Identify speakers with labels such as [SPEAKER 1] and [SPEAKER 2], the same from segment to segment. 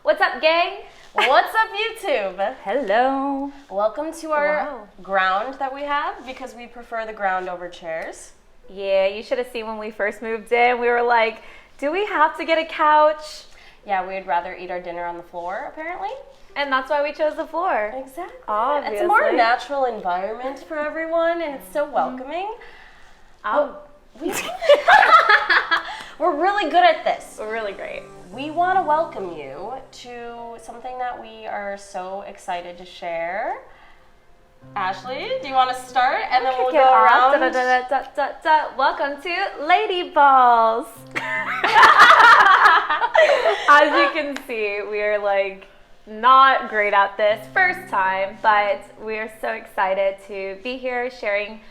[SPEAKER 1] What's up, gang?
[SPEAKER 2] What's up, YouTube?
[SPEAKER 1] Hello.
[SPEAKER 2] Welcome to our ground that we have because we prefer the ground over chairs.
[SPEAKER 1] Yeah, you should have seen when we first moved in. We were like, do we have to get a couch?
[SPEAKER 2] Yeah, we'd rather eat our dinner on the floor, apparently.
[SPEAKER 1] And that's why we chose the floor.
[SPEAKER 2] Exactly.
[SPEAKER 1] Obviously.
[SPEAKER 2] It's a more natural environment for everyone, and it's so welcoming. We're really good at this.
[SPEAKER 1] We're really great.
[SPEAKER 2] We want to welcome you to something that we are so excited to share. Ashley, do you want to start? And then we'll go around.
[SPEAKER 1] Welcome to Ladyballz. As you can see, we are like not great at this first time, but we are so excited to be here sharing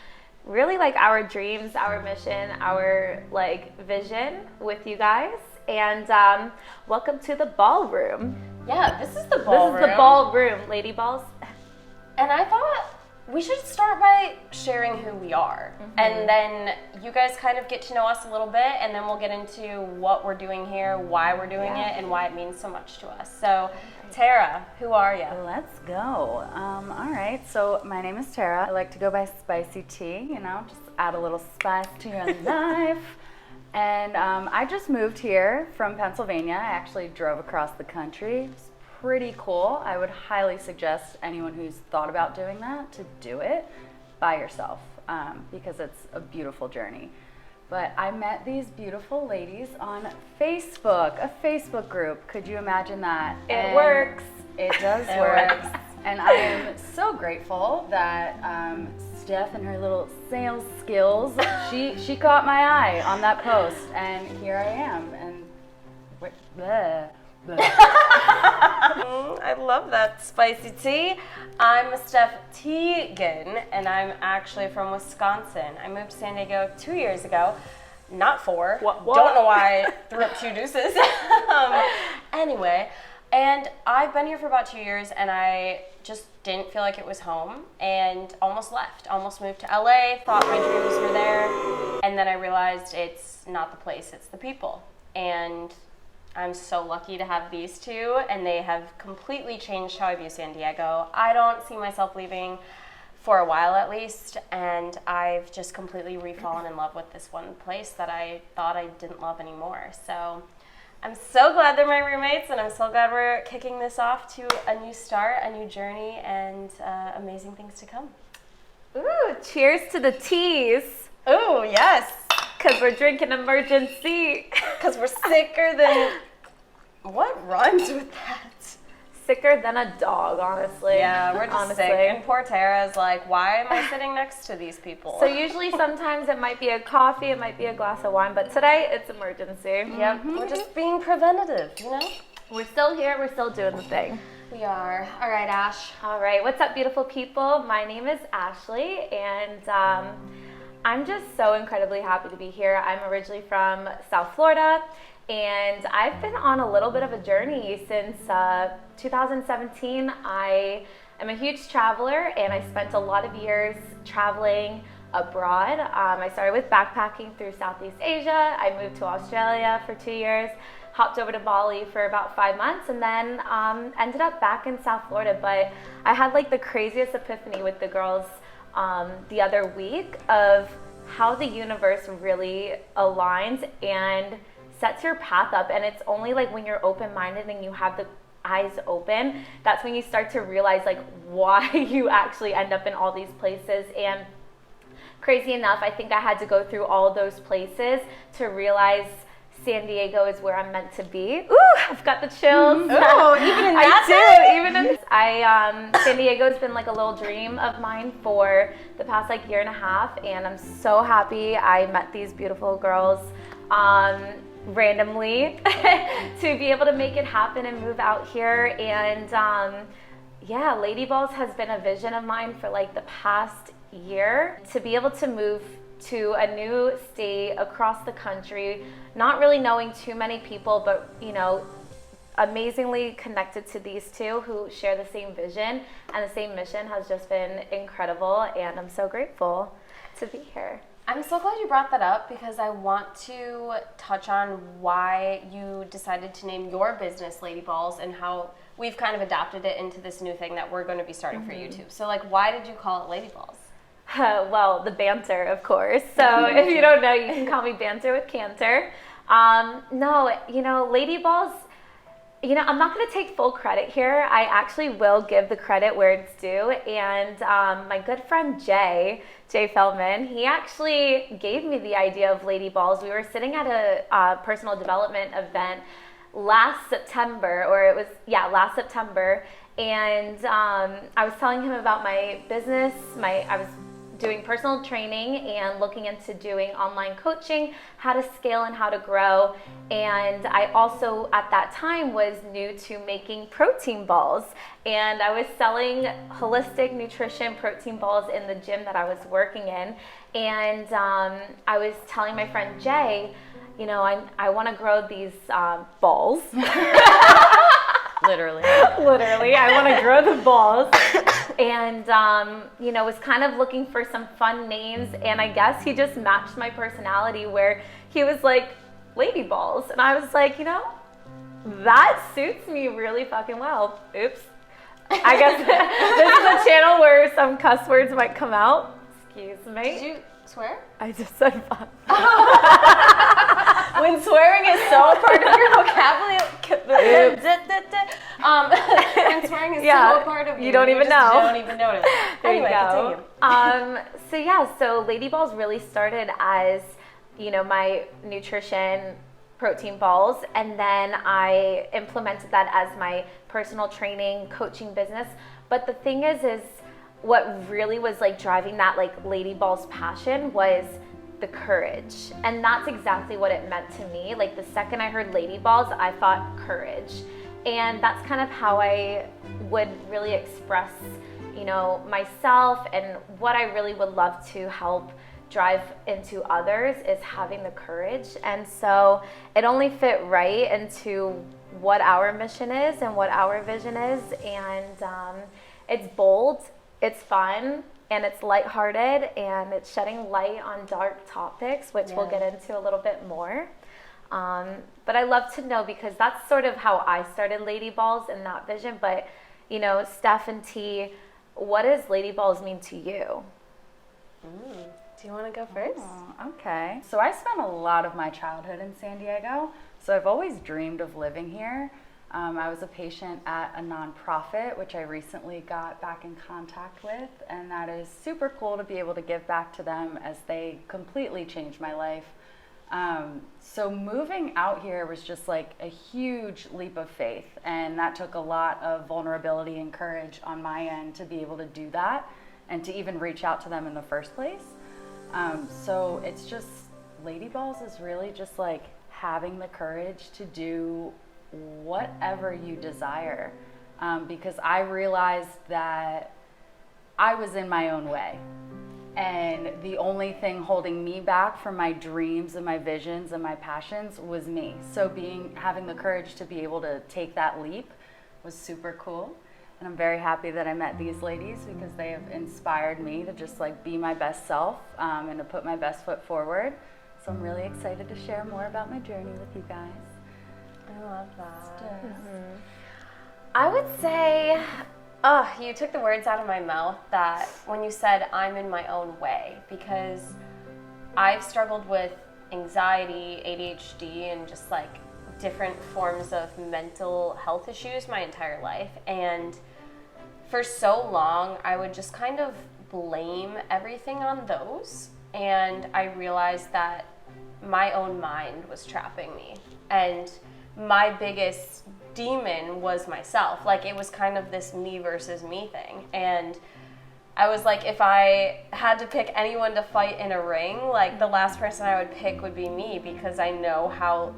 [SPEAKER 1] really like our dreams, our mission, our like vision with you guys. And welcome to the ballroom.
[SPEAKER 2] Yeah, this is the ballroom.
[SPEAKER 1] This is the ballroom, Ladyballz.
[SPEAKER 2] And I thought we should start by sharing who we are. Mm-hmm. And then you guys kind of get to know us a little bit, and then we'll get into what we're doing here, why we're doing it, and why it means so much to us. So, Tara, who are you?
[SPEAKER 3] Let's go. All right, so my name is Tara. I like to go by Spicy Tea, just add a little spice to your life. And I just moved here from Pennsylvania. I actually drove across the country. It's pretty cool. I would highly suggest anyone who's thought about doing that to do it by yourself because it's a beautiful journey. But I met these beautiful ladies on Facebook, a Facebook group. Could you imagine that?
[SPEAKER 1] It works.
[SPEAKER 3] It does work. And I am so grateful that Steph and her little sales skills, she caught my eye on that post, and here I am. And bleh, bleh.
[SPEAKER 2] I love that spicy tea. I'm Steph Teagan, and I'm actually from Wisconsin. I moved to San Diego 2 years ago, not 4.
[SPEAKER 1] What?
[SPEAKER 2] Don't know why I threw up 2 deuces. Anyway, and I've been here for about 2 years, and I just didn't feel like it was home, and almost left. Almost moved to LA, thought my dreams were there, and then I realized it's not the place, it's the people. And I'm so lucky to have these two, and they have completely changed how I view San Diego. I don't see myself leaving for a while at least, and I've just completely refallen in love with this one place that I thought I didn't love anymore. So I'm so glad they're my roommates, and I'm so glad we're kicking this off to a new start, a new journey, and amazing things to come.
[SPEAKER 1] Ooh, cheers to the teas.
[SPEAKER 2] Ooh, yes.
[SPEAKER 1] Because we're drinking emergency.
[SPEAKER 2] Because we're sicker than... What rhymes with that?
[SPEAKER 1] Sicker than a dog, honestly.
[SPEAKER 2] Yeah, we're just sick. And poor Tara's like, why am I sitting next to these people?
[SPEAKER 1] So usually sometimes it might be a coffee, it might be a glass of wine, but today it's emergency.
[SPEAKER 2] Yep, we're just being preventative,
[SPEAKER 1] We're still here, we're still doing the thing.
[SPEAKER 2] We are. All right, Ash.
[SPEAKER 1] All right, what's up, beautiful people? My name is Ashley, and I'm just so incredibly happy to be here. I'm originally from South Florida, and I've been on a little bit of a journey since 2017. I am a huge traveler, and I spent a lot of years traveling abroad. I started with backpacking through Southeast Asia. I moved to Australia for 2 years, hopped over to Bali for about 5 months, and then ended up back in South Florida. But I had like the craziest epiphany with the girls the other week of how the universe really aligns and sets your path up. And it's only like when you're open-minded and you have the eyes open, that's when you start to realize like why you actually end up in all these places. And crazy enough, I think I had to go through all those places to realize San Diego is where I'm meant to be. Ooh, I've got the chills.
[SPEAKER 2] Ooh, even in that
[SPEAKER 1] even in this. San Diego's been like a little dream of mine for the past like year and a half, and I'm so happy I met these beautiful girls randomly to be able to make it happen and move out here. And yeah, Ladyballz has been a vision of mine for like the past year, to be able to move to a new state across the country, not really knowing too many people, but amazingly connected to these two who share the same vision and the same mission has just been incredible, and I'm so grateful to be here.
[SPEAKER 2] I'm so glad you brought that up because I want to touch on why you decided to name your business Ladyballz and how we've kind of adapted it into this new thing that we're going to be starting for YouTube. So like, why did you call it Ladyballz?
[SPEAKER 1] Well, the banter, of course. So if you don't know, you can call me Banter with Kanter. No, Ladyballz, I'm not going to take full credit here. I actually will give the credit where it's due. And my good friend Jay Feldman, he actually gave me the idea of Ladyballz. We were sitting at a personal development event last September, last September. And I was telling him about my business. I was doing personal training and looking into doing online coaching, how to scale and how to grow. And I also, at that time, was new to making protein balls. And I was selling holistic nutrition protein balls in the gym that I was working in. And I was telling my friend Jay, I want to grow these balls.
[SPEAKER 3] Literally,
[SPEAKER 1] I want to grow the balls. And, was kind of looking for some fun names. And I guess he just matched my personality where he was like, Ladyballz. And I was like, that suits me really fucking well. Oops. I guess this is a channel where some cuss words might come out. Excuse me.
[SPEAKER 2] Did you swear?
[SPEAKER 1] I just said fuck.
[SPEAKER 2] When swearing is so part of your vocabulary, when swearing is so part of you
[SPEAKER 1] don't even know.
[SPEAKER 2] You don't even notice. Anyway, continue.
[SPEAKER 1] So Ladyballz really started as, my nutrition protein balls, and then I implemented that as my personal training coaching business. But the thing is what really was like driving that like Ladyballz passion was the courage. And that's exactly what it meant to me. Like the second I heard Ladyballz, I thought courage. And that's kind of how I would really express, myself, and what I really would love to help drive into others is having the courage. And so it only fit right into what our mission is and what our vision is. And it's bold, it's fun, and it's lighthearted, and it's shedding light on dark topics, which we'll get into a little bit more. But I love to know, because that's sort of how I started Ladyballz in that vision. But, Steph and T, what does Ladyballz mean to you?
[SPEAKER 2] Do you want to go first?
[SPEAKER 3] Oh, okay. So I spent a lot of my childhood in San Diego, so I've always dreamed of living here. I was a patient at a nonprofit, which I recently got back in contact with, and that is super cool to be able to give back to them as they completely changed my life. So moving out here was just like a huge leap of faith, and that took a lot of vulnerability and courage on my end to be able to do that and to even reach out to them in the first place. So it's just, Ladyballz is really just like having the courage to do whatever you desire, because I realized that I was in my own way, and the only thing holding me back from my dreams and my visions and my passions was me. So having the courage to be able to take that leap was super cool. And I'm very happy that I met these ladies, because they have inspired me to just like be my best self, and to put my best foot forward. So I'm really excited to share more about my journey with you guys.
[SPEAKER 2] I love that.
[SPEAKER 1] I would say,
[SPEAKER 2] you took the words out of my mouth that when you said I'm in my own way, because I've struggled with anxiety, ADHD, and just like different forms of mental health issues my entire life. And for so long, I would just kind of blame everything on those. And I realized that my own mind was trapping me. And my biggest demon was myself. Like, it was kind of this me versus me thing. And I was like, if I had to pick anyone to fight in a ring, like the last person I would pick would be me, because I know how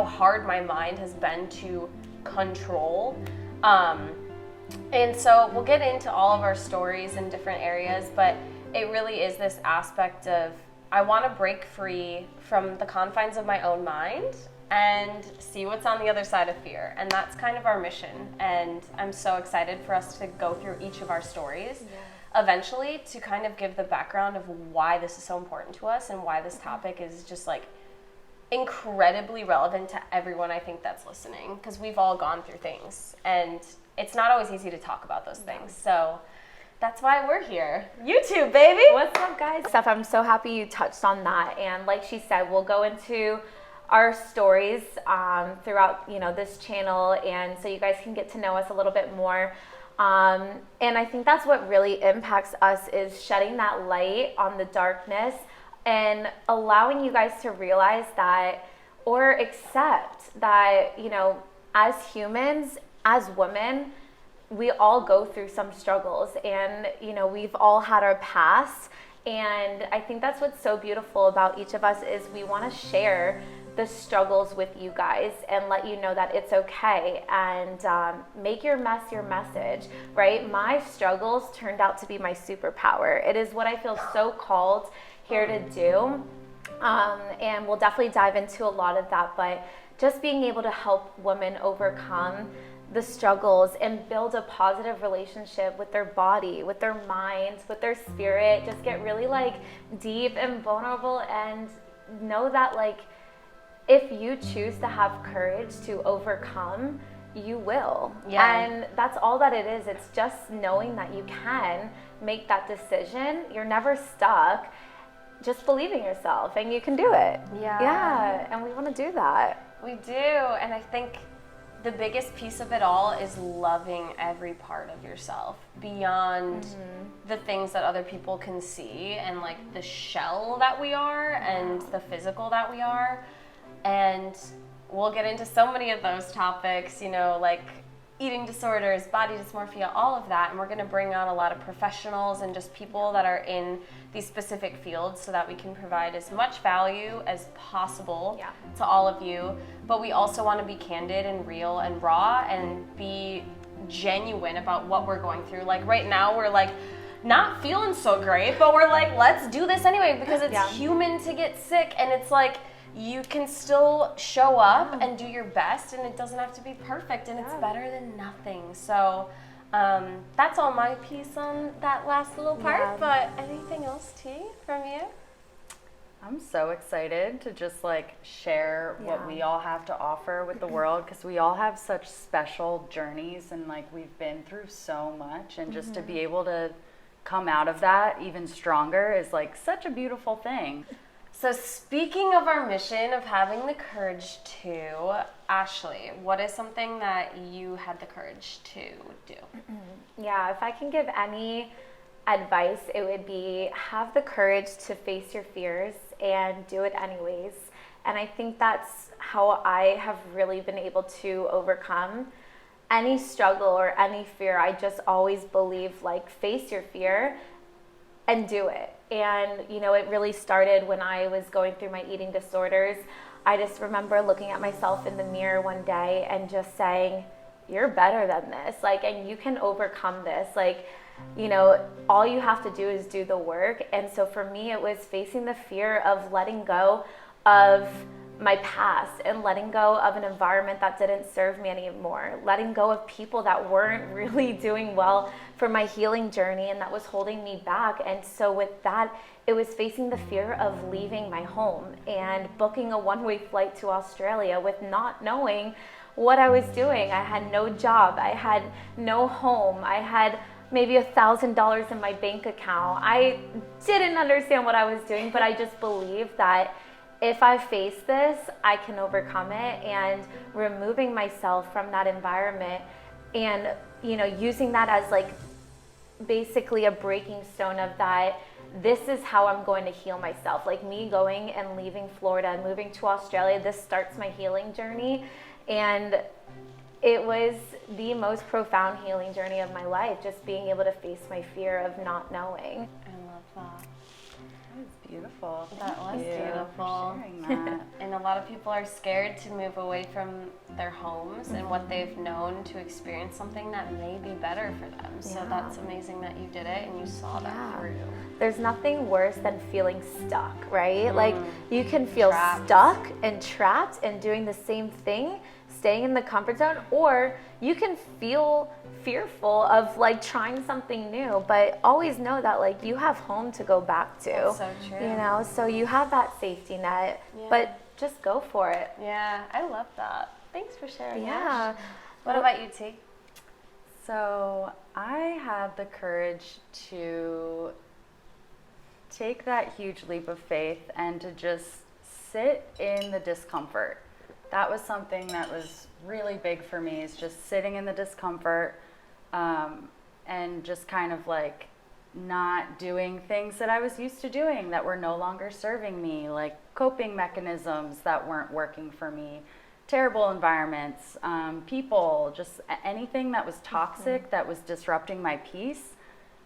[SPEAKER 2] hard my mind has been to control. And so we'll get into all of our stories in different areas, but it really is this aspect of, I want to break free from the confines of my own mind and see what's on the other side of fear. And that's kind of our mission. And I'm so excited for us to go through each of our stories. eventually to kind of give the background of why this is so important to us and why this topic is just like incredibly relevant to everyone I think that's listening, because we've all gone through things and it's not always easy to talk about those things. So that's why we're here. YouTube, baby.
[SPEAKER 1] What's up, guys? Steph, I'm so happy you touched on that. And like she said, we'll go into our stories throughout, this channel, and so you guys can get to know us a little bit more. And I think that's what really impacts us, is shedding that light on the darkness and allowing you guys to realize that, or accept that, as humans, as women, we all go through some struggles, and we've all had our past. And I think that's what's so beautiful about each of us, is we want to share the struggles with you guys and let you know that it's okay, and make your mess your message, right? My struggles turned out to be my superpower. It is what I feel so called here to do, and we'll definitely dive into a lot of that, but just being able to help women overcome the struggles and build a positive relationship with their body, with their minds, with their spirit, just get really deep and vulnerable, and know that if you choose to have courage to overcome, you will.
[SPEAKER 2] Yeah.
[SPEAKER 1] And that's all that it is. It's just knowing that you can make that decision. You're never stuck. Just believe in yourself, and you can do it. Yeah, and we want to do that.
[SPEAKER 2] We do, and I think the biggest piece of it all is loving every part of yourself beyond the things that other people can see, and the shell that we are and the physical that we are. And we'll get into so many of those topics, eating disorders, body dysmorphia, all of that. And we're going to bring on a lot of professionals and just people that are in these specific fields, so that we can provide as much value as possible to all of you. But we also want to be candid and real and raw and be genuine about what we're going through. Right now we're not feeling so great, but we're let's do this anyway, because it's human to get sick, and it's you can still show up and do your best, and it doesn't have to be perfect, and it's better than nothing. So that's all my piece on that last little part. But anything else, T, from you?
[SPEAKER 3] I'm so excited to just share what we all have to offer with the world, because we all have such special journeys, and we've been through so much, and just to be able to come out of that even stronger is such a beautiful thing.
[SPEAKER 2] So speaking of our mission of having the courage to, Ashley, what is something that you had the courage to do?
[SPEAKER 1] Yeah, if I can give any advice, it would be have the courage to face your fears and do it anyways. And I think that's how I have really been able to overcome any struggle or any fear. I just always believe face your fear and do it. And, it really started when I was going through my eating disorders. I just remember looking at myself in the mirror one day and just saying, you're better than this, and you can overcome this. All you have to do is do the work. And so for me, it was facing the fear of letting go of my past and letting go of an environment that didn't serve me anymore, letting go of people that weren't really doing well for my healing journey and that was holding me back. And so with that, it was facing the fear of leaving my home and booking a one-way flight to Australia with not knowing what I was doing. I had no job, I had no home, I had maybe $1,000 in my bank account. I didn't understand what I was doing, but I just believed that if I face this, I can overcome it, and removing myself from that environment and, using that as basically a breaking stone of that, this is how I'm going to heal myself. Me going and leaving Florida and moving to Australia, this starts my healing journey. And it was the most profound healing journey of my life, just being able to face my fear of not knowing.
[SPEAKER 2] I love that.
[SPEAKER 3] Beautiful.
[SPEAKER 2] That was beautiful.
[SPEAKER 3] For sharing that.
[SPEAKER 2] And a lot of people are scared to move away from their homes and what they've known to experience something that may be better for them. So that's amazing that you did it and you saw that through.
[SPEAKER 1] There's nothing worse than feeling stuck, right? You can feel stuck and trapped and doing the same thing staying in the comfort zone, or you can feel fearful of like trying something new, but always know that like you have home to go back to.
[SPEAKER 2] That's so true.
[SPEAKER 1] You know, so you have that safety net, but just go for it.
[SPEAKER 2] Yeah, I love that. Thanks for sharing.
[SPEAKER 1] Yeah.
[SPEAKER 2] Ash. What about you, T?
[SPEAKER 3] So I had the courage to take that huge leap of faith and to just sit in the discomfort. That was something that was really big for me, is just sitting in the discomfort, and just kind of like not doing things that I was used to doing that were no longer serving me, like coping mechanisms that weren't working for me, terrible environments, people, just anything that was toxic, that was disrupting my peace.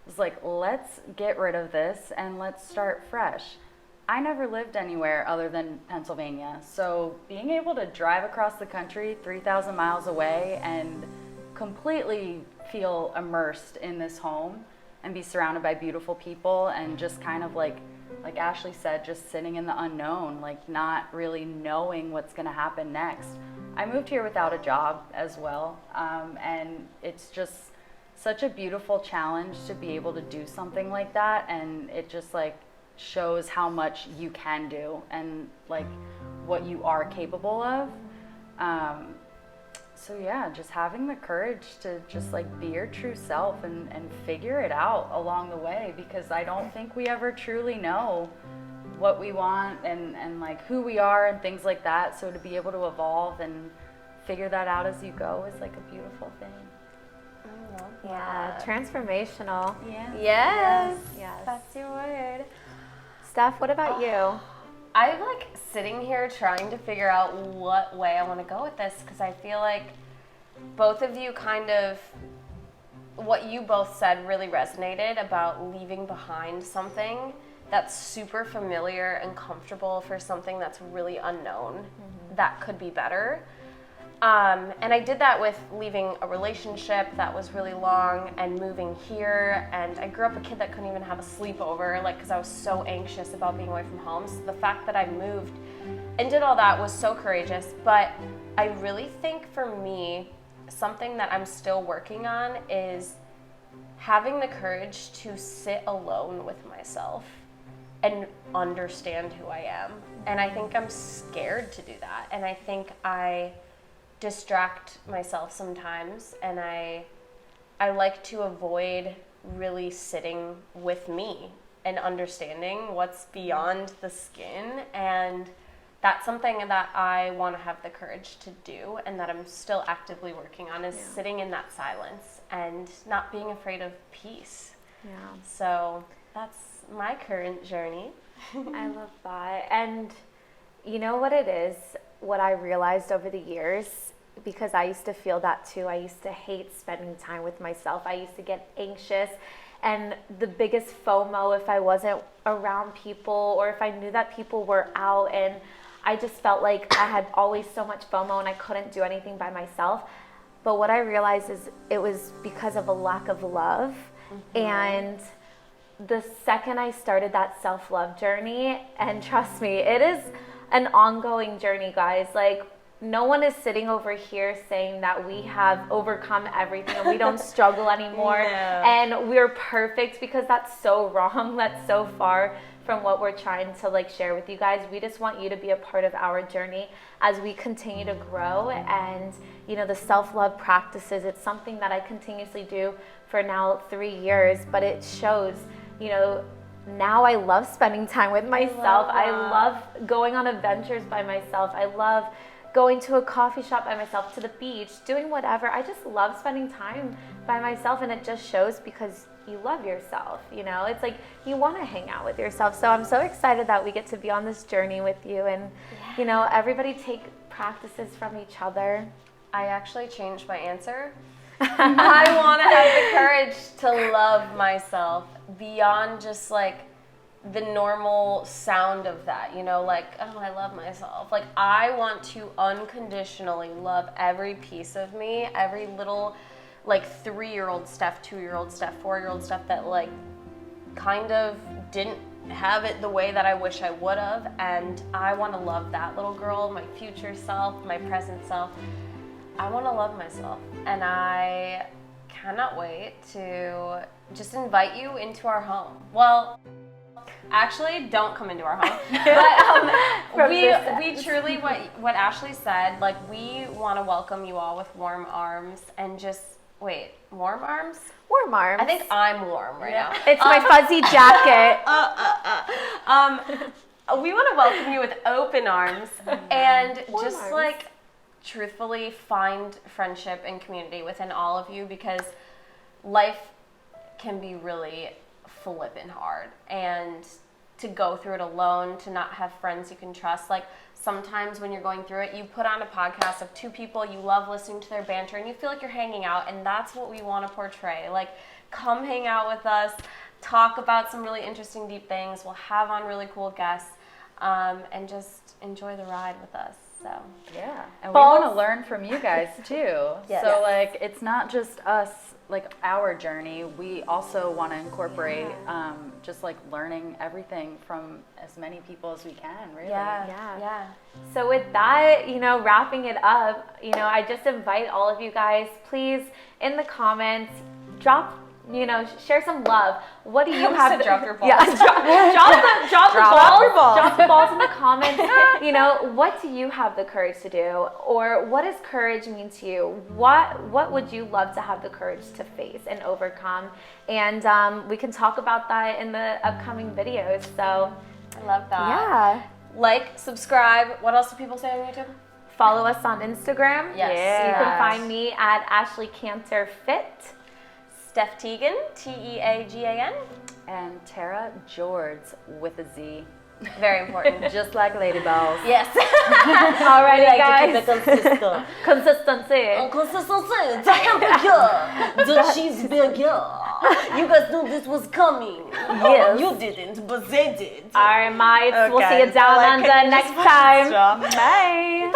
[SPEAKER 3] It was like, let's get rid of this and let's start fresh. I never lived anywhere other than Pennsylvania, so being able to drive across the country 3,000 miles away and completely feel immersed in this home and be surrounded by beautiful people and just kind of like Ashley said, just sitting in the unknown, like not really knowing what's going to happen next. I moved here without a job as well, and it's just such a beautiful challenge to be able to do something like that, and it just like shows how much you can do and like what you are capable of. So yeah, just having the courage to just like be your true self and figure it out along the way, because I don't think we ever truly know what we want and like who we are and things like that. So to be able to evolve and figure that out as you go is like a beautiful thing.
[SPEAKER 2] I love
[SPEAKER 1] Yeah,
[SPEAKER 2] that.
[SPEAKER 1] transformational.
[SPEAKER 3] Yeah.
[SPEAKER 2] Yes.
[SPEAKER 1] Yes.
[SPEAKER 2] That's your word.
[SPEAKER 1] Steph, what about you?
[SPEAKER 2] I'm like sitting here trying to figure out what way I want to go with this, because I feel like both of you kind of, what you both said really resonated about leaving behind something that's super familiar and comfortable for something that's really unknown that could be better. And I did that with leaving a relationship that was really long and moving here. And I grew up a kid that couldn't even have a sleepover, like, because I was so anxious about being away from home. So the fact that I moved and did all that was so courageous. But I really think for me, something that I'm still working on is having the courage to sit alone with myself and understand who I am. And I think I'm scared to do that. And I think I distract myself sometimes, and I like to avoid really sitting with me and understanding what's beyond the skin. And that's something that I want to have the courage to do, and that I'm still actively working on, is sitting in that silence and not being afraid of peace.
[SPEAKER 1] Yeah.
[SPEAKER 2] So that's my current journey.
[SPEAKER 1] I love that. And you know what it is? What I realized over the years, because I used to feel that too. I used to hate spending time with myself. I used to get anxious, and the biggest FOMO if I wasn't around people, or if I knew that people were out, and I just felt like I had always so much FOMO and I couldn't do anything by myself. But what I realized is it was because of a lack of love. And the second I started that self-love journey, and trust me, it is an ongoing journey, guys. Like, no one is sitting over here saying that we have overcome everything and we don't struggle anymore and we're perfect, because that's so wrong. That's so far from what we're trying to like share with you guys. We just want you to be a part of our journey as we continue to grow. And you know, the self-love practices, it's something that I continuously do for now 3 years, but it shows, you know, now I love spending time with myself. I love going on adventures by myself. I love going to a coffee shop by myself, to the beach, doing whatever. I just love spending time by myself, and it just shows because you love yourself, you know? It's like you want to hang out with yourself. So I'm so excited that we get to be on this journey with you, and you know, everybody take practices from each other.
[SPEAKER 2] I actually changed my answer. I want to have the courage to love myself beyond just like the normal sound of that, you know, like, oh, I love myself. Like, I want to unconditionally love every piece of me, every little, like, 3-year-old Steph, 2-year-old Steph, 4-year-old Steph that, like, kind of didn't have it the way that I wish I would have. And I want to love that little girl, my future self, my present self. I want to love myself, and I cannot wait to just invite you into our home. Well, actually, don't come into our home. But we truly, what Ashley said, like, we want to welcome you all with warm arms and just, warm arms?
[SPEAKER 1] Warm arms.
[SPEAKER 2] I think I'm warm right now.
[SPEAKER 1] It's my fuzzy jacket.
[SPEAKER 2] We want to welcome you with open arms and
[SPEAKER 1] Warm
[SPEAKER 2] just
[SPEAKER 1] arms.
[SPEAKER 2] like truthfully find friendship and community within all of you, because life can be really flippin' hard, and to go through it alone, to not have friends you can trust. Like, sometimes when you're going through it, you put on a podcast of two people, you love listening to their banter, and you feel like you're hanging out, and that's what we want to portray. Like, come hang out with us, talk about some really interesting, deep things. We'll have on really cool guests, and just enjoy the ride with us. So
[SPEAKER 3] Yeah, and we
[SPEAKER 1] Balls.
[SPEAKER 3] want to learn from you guys too.
[SPEAKER 2] Yes.
[SPEAKER 3] So like, it's not just us, like our journey. We also want to incorporate just like learning everything from as many people as we can. Really.
[SPEAKER 2] yeah.
[SPEAKER 1] So with that, wrapping it up, I just invite all of you guys, please, in the comments, drop, share some love. What do you
[SPEAKER 2] I
[SPEAKER 1] have?
[SPEAKER 2] said drop your balls.
[SPEAKER 1] Yeah, drop the balls. Drop the balls in the comments. What do you have the courage to do, or what does courage mean to you? What would you love to have the courage to face and overcome? And we can talk about that in the upcoming videos. So
[SPEAKER 2] I love that.
[SPEAKER 1] yeah.
[SPEAKER 2] Like, subscribe. What else do people say on YouTube?
[SPEAKER 1] Follow us on Instagram.
[SPEAKER 2] Yes.
[SPEAKER 1] You can find me at Ashley Kanter Fit.
[SPEAKER 2] Steph Teagan, Teagan.
[SPEAKER 3] And Tara George with a Z.
[SPEAKER 2] Very important.
[SPEAKER 3] Just like Ladyballz.
[SPEAKER 2] Yes.
[SPEAKER 1] Alrighty, guys.
[SPEAKER 2] consistent.
[SPEAKER 1] Consistency.
[SPEAKER 2] Consistency. Damn bigger. The cheese bigger. You guys knew this was coming.
[SPEAKER 1] Yes.
[SPEAKER 2] You didn't, but they did.
[SPEAKER 1] All right, mates. We'll see
[SPEAKER 2] Okay.
[SPEAKER 1] you down
[SPEAKER 2] Like,
[SPEAKER 1] under
[SPEAKER 2] can you
[SPEAKER 1] next
[SPEAKER 2] just
[SPEAKER 1] time.
[SPEAKER 2] stop?
[SPEAKER 1] Bye.